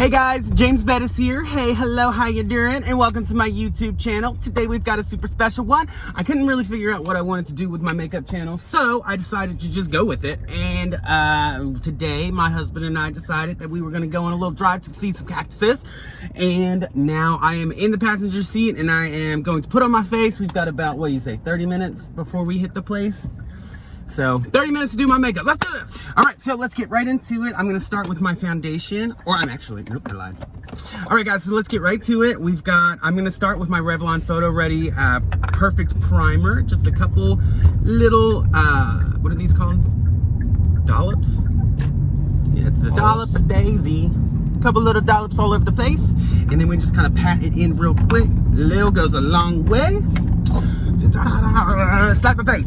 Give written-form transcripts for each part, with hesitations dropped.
Hey guys, James Bettis here. Hey, hello, how you doing? And welcome to my YouTube channel. Today we've got a super special one. I couldn't really figure out what I wanted to do with my makeup channel, so I decided to just go with it. And today my husband and I decided that we were gonna go on a little drive to see some cactuses. And now I am in the passenger seat and I am going to put on my face. We've got about, 30 minutes before we hit the place. So 30 minutes to do my makeup. Let's do this. All right, so let's get right into it. I'm gonna start with my foundation, nope, I lied. All right guys, so let's get right to it. I'm gonna start with my Revlon Photoready Perfect Primer. Just a couple little, what are these called? Dollops? Yeah, it's a dollop of daisy. Couple little dollops all over the place. And then we just kind of pat it in real quick. Little goes a long way. Just, slap my face.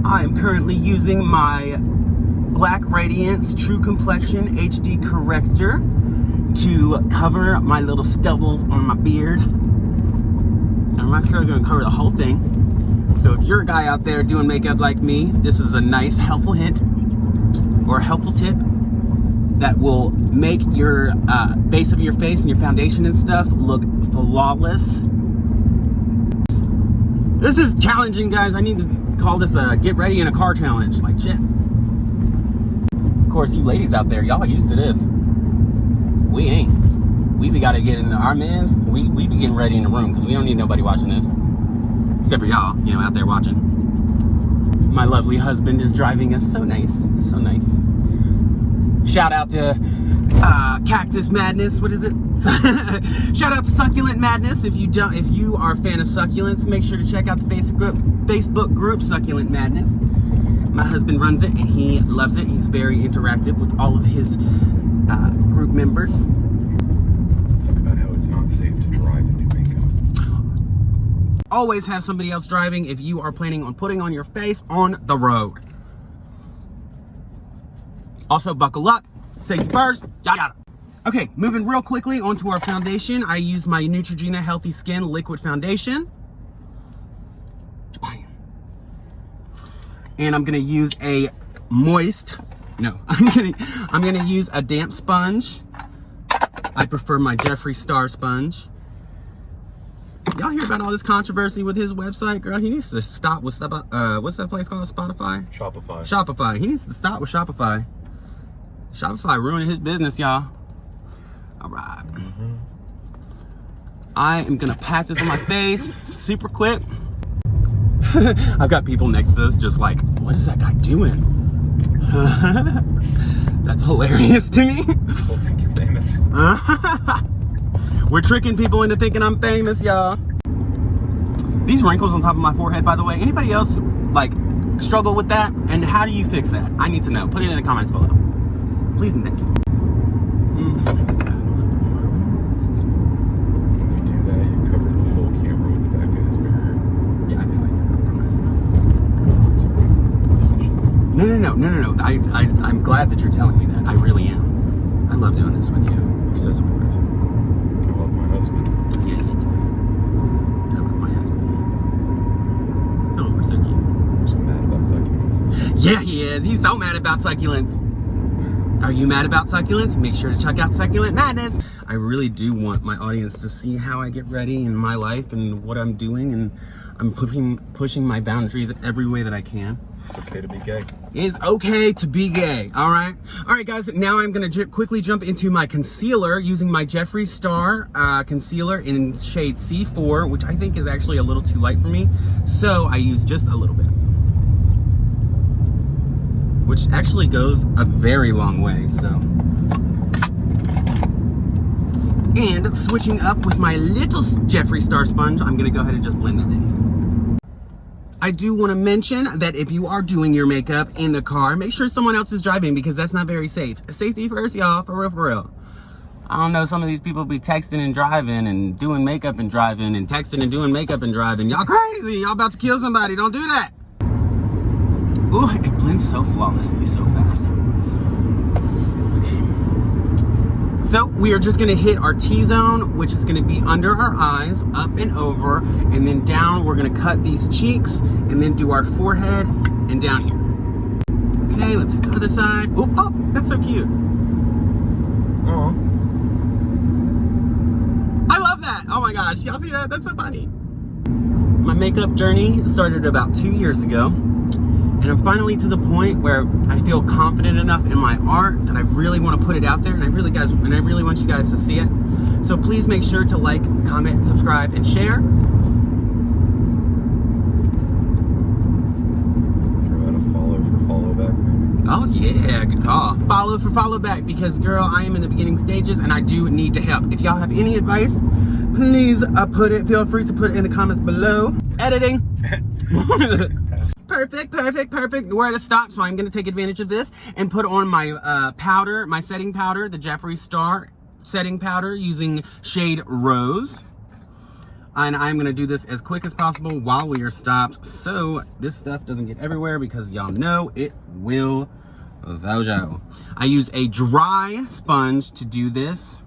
I am currently using my Black Radiance True Complexion HD Corrector to cover my little stubbles on my beard. I'm not sure I'm going to cover the whole thing. So if you're a guy out there doing makeup like me, this is a nice helpful hint or a helpful tip that will make your base of your face and your foundation and stuff look flawless. This is challenging, guys. I need to call this a get ready in a car challenge, like shit. Of course, you ladies out there, y'all used to this. We ain't. We gotta get into our men's. We be getting ready in the room because we don't need nobody watching this. Except for y'all, out there watching. My lovely husband is driving us. So nice. It's so nice. Shout out to Cactus Madness. What is it? Shout out to Succulent Madness. If you are a fan of succulents, make sure to check out the Facebook group Succulent Madness. My husband runs it and he loves it. He's very interactive with all of his group members. Talk about how it's not safe to drive and do makeup. Always have somebody else driving if you are planning on putting on your face on the road. Also, buckle up. Safety first. Yada. Okay, moving real quickly onto our foundation. I use my Neutrogena Healthy Skin Liquid Foundation. And I'm gonna use I'm gonna use a damp sponge. I prefer my Jeffree Star sponge. Y'all hear about all this controversy with his website, girl? He needs to stop with what's that place called? Spotify? Shopify. He needs to stop with Shopify. Shopify ruining his business, y'all. All right. I am gonna pat this on my face super quick. I've got people next to us just like, what is that guy doing? That's hilarious to me. People think you're famous. We're tricking people into thinking I'm famous, y'all. These wrinkles on top of my forehead, by the way, anybody else struggle with that? And how do you fix that? I need to know. Put it in the comments below. Please and thank you. When you do that, you cover the whole camera with the back of his mirror. Yeah, I do like to. No. I'm glad that you're telling me that. I really am. I love doing this with you. You're so supportive. I love my husband. Yeah, you do. I love my husband. Oh, we're so cute. I'm so mad about succulents. Yeah, he is. He's so mad about succulents. Are you mad about succulents? Make sure to check out Succulent Madness. I really do want my audience to see how I get ready in my life and what I'm doing, and I'm pushing my boundaries in every way that I can. It's okay to be gay. It's okay to be gay, all right? All right, guys, now I'm gonna quickly jump into my concealer using my Jeffree Star concealer in shade C4, which I think is actually a little too light for me. So I use just a little bit, which actually goes a very long way, so. And switching up with my little Jeffree Star sponge, I'm gonna go ahead and just blend that in. I do wanna mention that if you are doing your makeup in the car, make sure someone else is driving because that's not very safe. Safety first, y'all, for real. I don't know, some of these people be texting and driving and doing makeup and driving and texting and doing makeup and driving. Y'all crazy, y'all about to kill somebody, don't do that. Ooh, it blends so flawlessly, so fast. Okay. So we are just gonna hit our T-zone, which is gonna be under our eyes, up and over, and then down. We're gonna cut these cheeks, and then do our forehead, and down here. Okay, let's hit the other side. Oh, that's so cute. gosh, y'all see that? That's so funny. My makeup journey started about 2 years ago, and I'm finally to the point where I feel confident enough in my art that I really want to put it out there, and I really want you guys to see it. So please make sure to like, comment, subscribe, and share. Throw out a follow for follow back, maybe. Oh yeah, good call. Follow for follow back, because girl, I am in the beginning stages and I do need to help. If y'all have any advice, please feel free to put it in the comments below. Editing. Perfect. Where to stop, so I'm gonna take advantage of this and put on my powder, my setting powder, the Jeffree Star setting powder using shade Rose. And I'm gonna do this as quick as possible while we are stopped, so this stuff doesn't get everywhere, because y'all know it will vouch. I use a dry sponge to do this.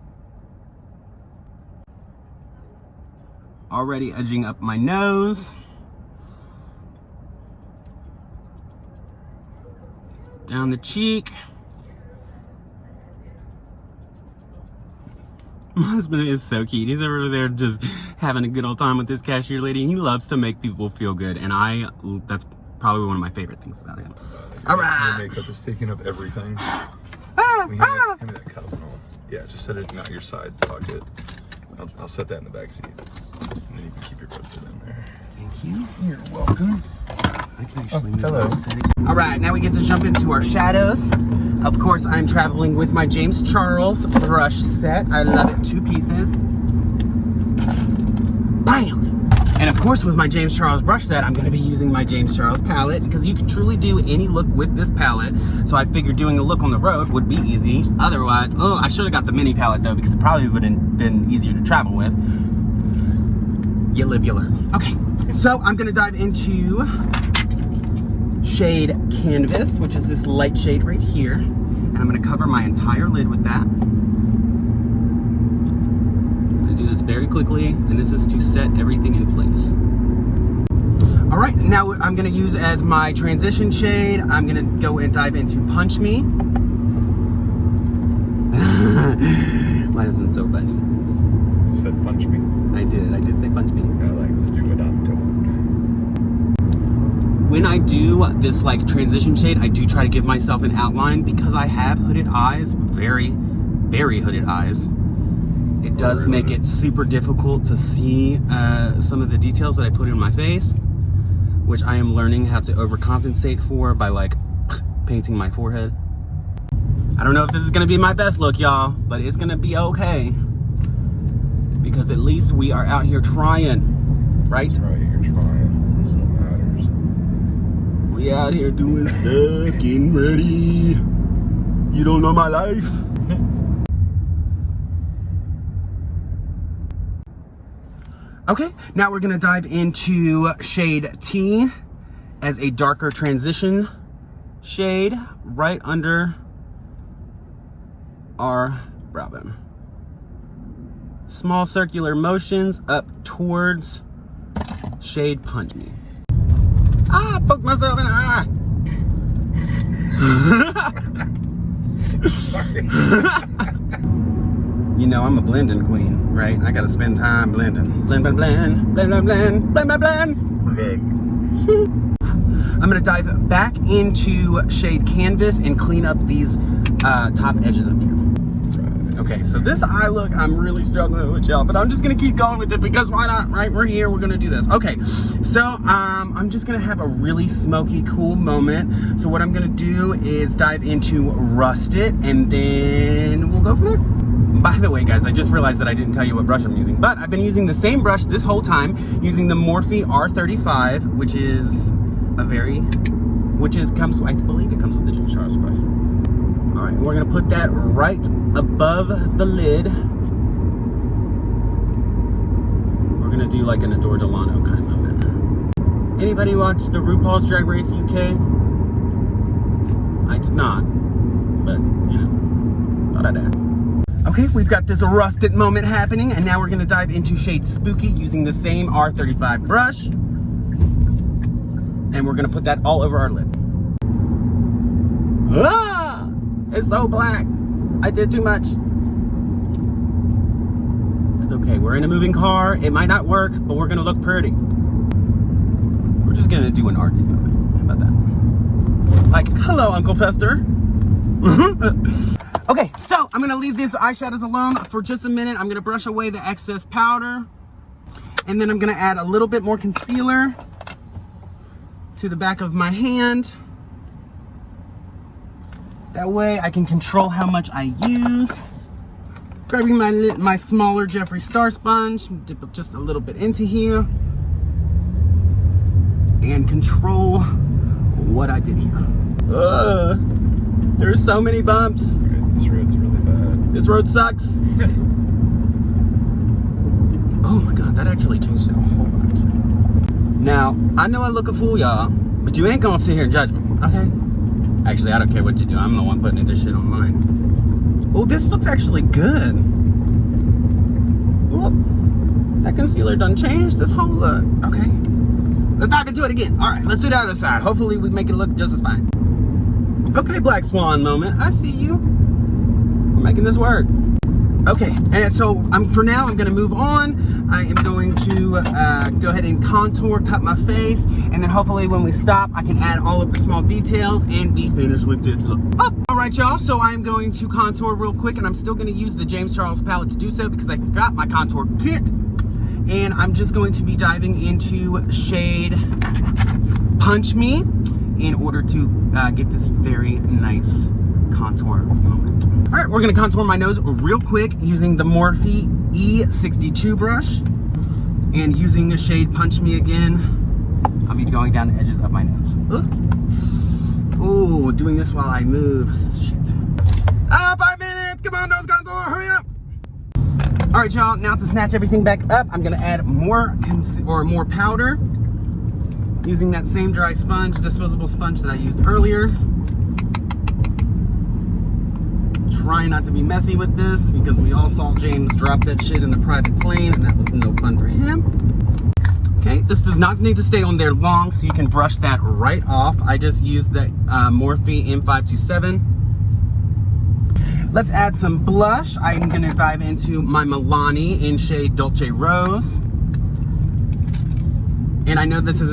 Already edging up my nose. Down the cheek. My husband is so cute. He's over there just having a good old time with this cashier lady. He loves to make people feel good, and that's probably one of my favorite things about him. All right. Your makeup is taking up everything. Hand me that cup. Yeah, just set it in your side pocket. I'll set that in the back seat, and then you can keep your brush in there. Thank you. You're welcome. I can actually move hello. this. All right, now we get to jump into our shadows. Of course, I'm traveling with my James Charles brush set. I love it, 2 pieces. Bam! And of course, with my James Charles brush set, I'm gonna be using my James Charles palette, because you can truly do any look with this palette. So I figured doing a look on the road would be easy. Otherwise, oh, I should have got the mini palette though, because it probably would have been easier to travel with. You live, you learn. Okay, so I'm gonna dive into shade Canvas, which is this light shade right here. And I'm gonna cover my entire lid with that. I'm gonna do this very quickly, and this is to set everything in place. All right, now I'm gonna use as my transition shade, I'm gonna go and dive into Punch Me. My husband's so funny. You said punch me? I did say Punch Me. I like to do what I'm told. When I do this like transition shade, I do try to give myself an outline, because I have hooded eyes, very, very hooded eyes. It does make it super difficult to see some of the details that I put in my face, which I am learning how to overcompensate for by like painting my forehead. I don't know if this is gonna be my best look, y'all, but it's gonna be okay, because at least we are out here trying, right? That's right, you're trying. That's what matters. We out here doing stuff, getting ready. You don't know my life. Okay, now we're gonna dive into shade T as a darker transition shade right under our brow bone. Small circular motions up towards shade Punch Me. Ah, I poked myself in the eye. You know, I'm a blending queen, right? I gotta spend time blending. Blend, blend, blend, blend, blend, blend, blend, blend, blend. I'm gonna dive back into shade Canvas and clean up these top edges up here. Okay, so this eye look, I'm really struggling with, y'all, but I'm just gonna keep going with it, because why not, right? We're here, we're gonna do this. Okay, so I'm just gonna have a really smoky, cool moment. So what I'm gonna do is dive into Rusted, and then we'll go from there. By the way, guys, I just realized that I didn't tell you what brush I'm using, but I've been using the same brush this whole time, using the Morphe R35, which is I believe it comes with the James Charles brush. All right, we're gonna put that right above the lid. We're gonna do like an Adore Delano kind of moment. Anybody watch the RuPaul's Drag Race UK? I did not, but you know, thought I'd ask. Okay, we've got this Rusted moment happening, and now we're gonna dive into shade Spooky using the same R35 brush. And we're gonna put that all over our lid. Ah! It's so black. I did too much. It's okay. We're in a moving car. It might not work, but we're gonna look pretty. We're just gonna do an artsy moment. How about that? Like, hello, Uncle Fester. Okay, so I'm gonna leave these eyeshadows alone for just a minute. I'm gonna brush away the excess powder. And then I'm gonna add a little bit more concealer to the back of my hand. That way I can control how much I use. Grabbing my smaller Jeffree Star sponge, dip it just a little bit into here. And control what I did here. There's so many bumps. This road's really bad. This road sucks. Oh my God, that actually changed it a whole bunch. Now, I know I look a fool, y'all, but you ain't gonna sit here and judge me, okay? Actually, I don't care what you do. I'm the one putting this shit online. Oh, this looks actually good. Oh, that concealer done changed this whole look. Okay, let's dive into it again. All right, let's do the other side. Hopefully we make it look just as fine. Okay, Black Swan moment. I see you. We're making this work. Okay, and so for now, I'm gonna move on. I am going to go ahead and contour, cut my face, and then hopefully when we stop, I can add all of the small details and be finished with this look. Oh, all right, y'all, so I'm going to contour real quick, and I'm still gonna use the James Charles palette to do so because I forgot my contour kit. And I'm just going to be diving into shade Punch Me in order to get this very nice contour moment. All right, we're gonna contour my nose real quick using the Morphe E62 brush and using the shade Punch Me again. I'll be going down the edges of my nose. Oh, doing this while I move. Shit. 5 minutes, come on, nose contour, hurry up. All right, y'all, now to snatch everything back up, I'm gonna add more powder using that same dry sponge, disposable sponge that I used earlier. Trying not to be messy with this because we all saw James drop that shit in a private plane and that was no fun for him. Okay, this does not need to stay on there long, so you can brush that right off. I just used the Morphe M527. Let's add some blush. I'm gonna dive into my Milani in shade Dolce Rose. And I know this is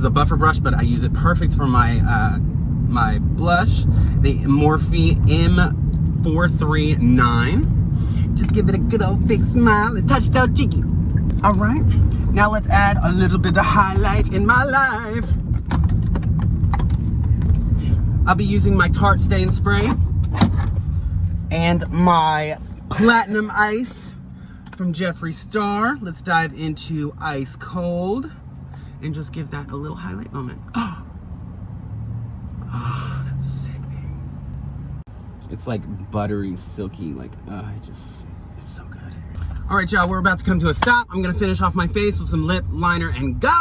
a buffer brush, but I use it perfect for my my blush, the Morphe M439. Just give it a good old big smile and touch those cheekies. All right, now let's add a little bit of highlight in my life. I'll be using my Tarte Stain Spray and my Platinum Ice from Jeffree Star. Let's dive into Ice Cold and just give that a little highlight moment. Oh, that's sickening. It's like buttery, silky, like, it's so good. All right, y'all, we're about to come to a stop. I'm gonna finish off my face with some lip liner and go.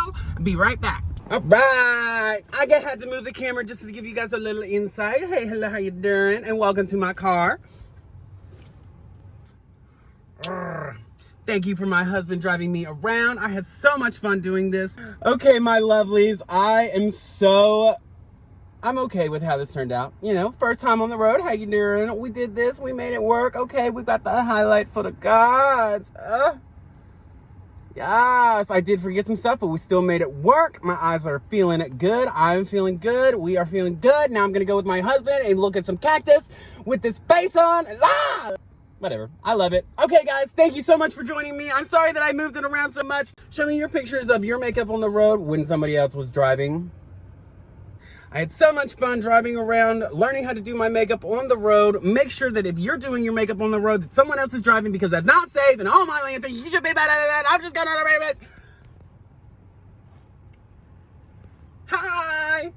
Be right back. All right, I had to move the camera just to give you guys a little insight. Hey, hello, how you doing? And welcome to my car. Thank you for my husband driving me around. I had so much fun doing this. Okay, my lovelies, I'm okay with how this turned out. You know, first time on the road, how you doing? We did this, we made it work. Okay, we got the highlight for the gods. Yes, I did forget some stuff, but we still made it work. My eyes are feeling it good. I'm feeling good. We are feeling good. Now I'm gonna go with my husband and look at some cactus with this face on. Whatever, I love it. Okay, guys, thank you so much for joining me. I'm sorry that I moved it around so much. Show me your pictures of your makeup on the road when somebody else was driving. I had so much fun driving around, learning how to do my makeup on the road. Make sure that if you're doing your makeup on the road, that someone else is driving because that's not safe. And oh my Lanta, you should be better than that. I'm just gonna Hi.